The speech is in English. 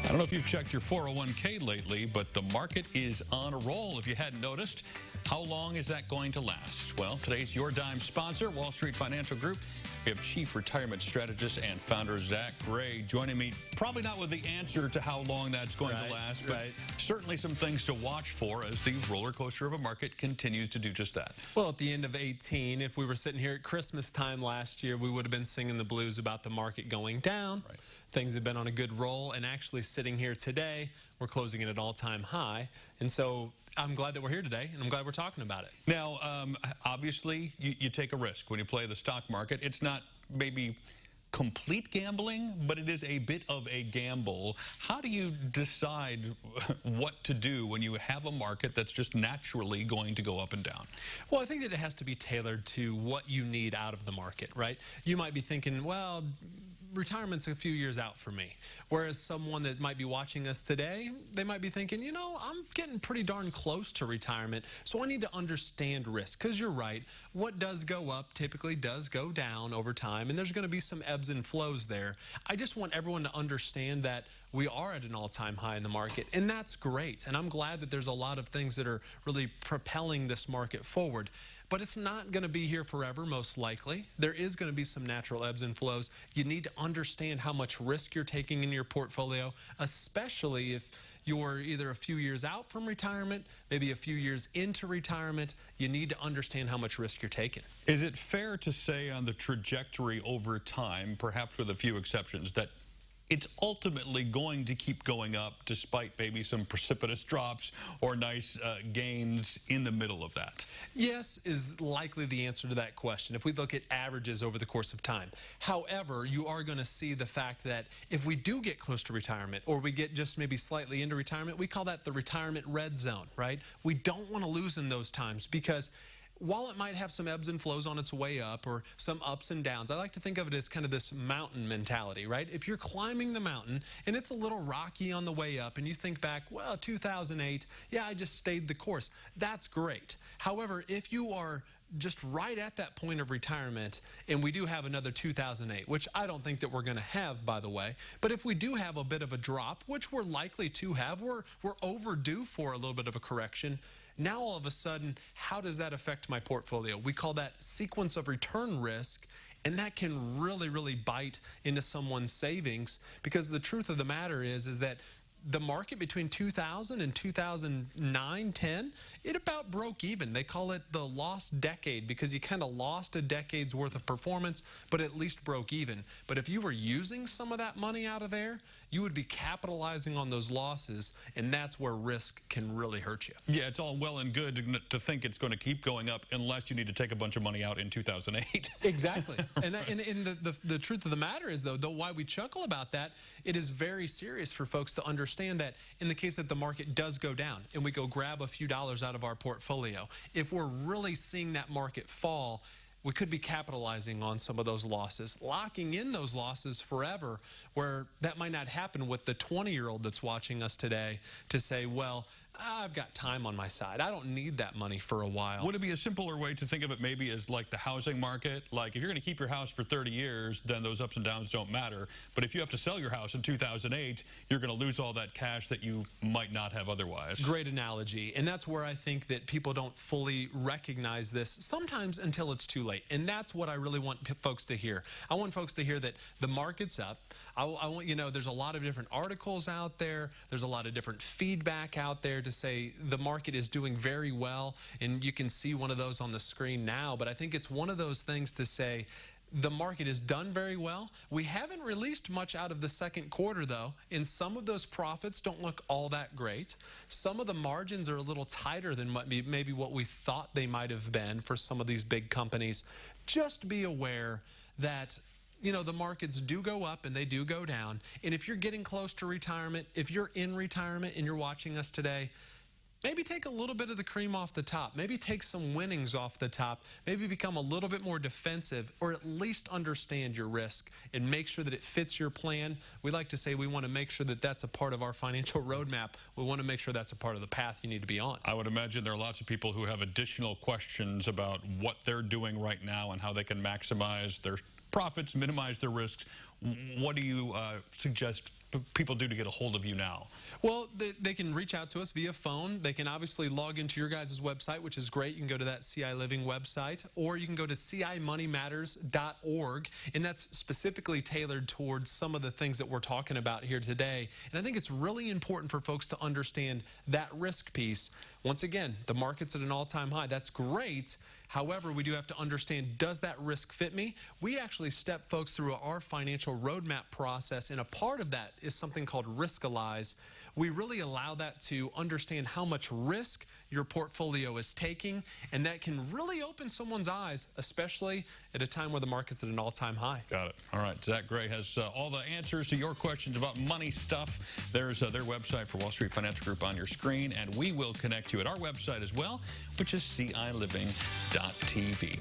I don't know if you've checked your 401k lately, but the market is on a roll. If you hadn't noticed, how long is that going to last? Well, today's Your Dime sponsor, Wall Street Financial Group. We have Chief Retirement Strategist and Founder Zach Gray joining me. Probably not with the answer to how long that's going to last, but certainly some things to watch for as the roller coaster of a market continues to do just that. Well, at the end of 18, if we were sitting here at Christmas time last year, we would have been singing the blues about the market going down. Things have been on a good roll, and actually sitting here today, we're closing at an all-time high. And so I'm glad that we're here today, and I'm glad we're talking about it. Now, obviously, you take a risk when you play the stock market. It's not maybe complete gambling, but it is a bit of a gamble. How do you decide what to do when you have a market that's just naturally going to go up and down? Well, I think that it has to be tailored to what you need out of the market, right? You might be thinking, well, retirement's a few years out for me. Whereas someone that might be watching us today, they might be thinking, you know, I'm getting pretty darn close to retirement, so I need to understand risk. Because you're right, what does go up typically does go down over time, and there's going to be some ebbs and flows there. I just want everyone to understand that we are at an all-time high in the market, and that's great. And I'm glad that there's a lot of things that are really propelling this market forward. But it's not going to be here forever, most likely. There is going to be some natural ebbs and flows. You need to understand how much risk you're taking in your portfolio, especially if you're either a few years out from retirement, maybe a few years into retirement. You need to understand how much risk you're taking. Is it fair to say on the trajectory over time, perhaps with a few exceptions, that it's ultimately going to keep going up despite maybe some precipitous drops or nice gains in the middle of that? Yes is likely the answer to that question if we look at averages over the course of time. However, you are going to see the fact that if we do get close to retirement or we get just maybe slightly into retirement, we call that the retirement red zone, right? We don't want to lose in those times because while it might have some ebbs and flows on its way up or some ups and downs, I like to think of it as kind of this mountain mentality, right? If you're climbing the mountain and it's a little rocky on the way up and you think back, well, 2008, yeah, I just stayed the course. That's great. However, if you are just right at that point of retirement, and we do have another 2008, which I don't think that we're going to have, by the way, but if we do have a bit of a drop, which we're likely to have, we're overdue for a little bit of a correction. Now, all of a sudden, how does that affect my portfolio? We call that sequence of return risk, and that can really, really bite into someone's savings because the truth of the matter is that the market between 2000 and 2009-10, it about broke even. They call it the lost decade because you kind of lost a decade's worth of performance, but at least broke even. But if you were using some of that money out of there, you would be capitalizing on those losses, and that's where risk can really hurt you. Yeah, it's all well and good to think it's going to keep going up unless you need to take a bunch of money out in 2008. Exactly. And the truth of the matter is, though why we chuckle about that, it is very serious for folks to understand that in the case that the market does go down and we go grab a few dollars out of our portfolio, if we're really seeing that market fall, we could be capitalizing on some of those losses, locking in those losses forever, where that might not happen with the 20-year-old that's watching us today to say, well, I've got time on my side. I don't need that money for a while. Would it be a simpler way to think of it maybe as like the housing market? Like if you're going to keep your house for 30 years, then those ups and downs don't matter. But if you have to sell your house in 2008, you're going to lose all that cash that you might not have otherwise. Great analogy. And that's where I think that people don't fully recognize this sometimes until it's too late. And that's what I really want folks to hear. I want folks to hear that the market's up. I want, you know, there's a lot of different articles out there. There's a lot of different feedback out there to say the market is doing very well. And you can see one of those on the screen now. But I think it's one of those things to say the market has done very well. We haven't released much out of the second quarter, though, and some of those profits don't look all that great. Some of the margins are a little tighter than maybe what we thought they might have been for some of these big companies. Just be aware that, you know, the markets do go up and they do go down. And if you're getting close to retirement, if you're in retirement and you're watching us today, maybe take a little bit of the cream off the top. Maybe take some winnings off the top. Maybe become a little bit more defensive, or at least understand your risk and make sure that it fits your plan. We like to say we want to make sure that that's a part of our financial roadmap. We want to make sure that's a part of the path you need to be on. I would imagine there are lots of people who have additional questions about what they're doing right now and how they can maximize their profits, minimize their risks. What do you suggest people do to get a hold of you now? Well, they can reach out to us via phone. They can obviously log into your guys' website, which is great. You can go to that CI Living website, or you can go to cimoneymatters.org, and that's specifically tailored towards some of the things that we're talking about here today. And I think it's really important for folks to understand that risk piece. Once again, the market's at an all-time high. That's great. However, we do have to understand, does that risk fit me? We actually step folks through our financial roadmap process, and a part of that is something called Riskalyze. We really allow that to understand how much risk your portfolio is taking, and that can really open someone's eyes, especially at a time where the market's at an all-time high. Got it. All right. Zach Gray has all the answers to your questions about money stuff. There's their website for Wall Street Financial Group on your screen, and we will connect you at our website as well, which is ciliving.tv.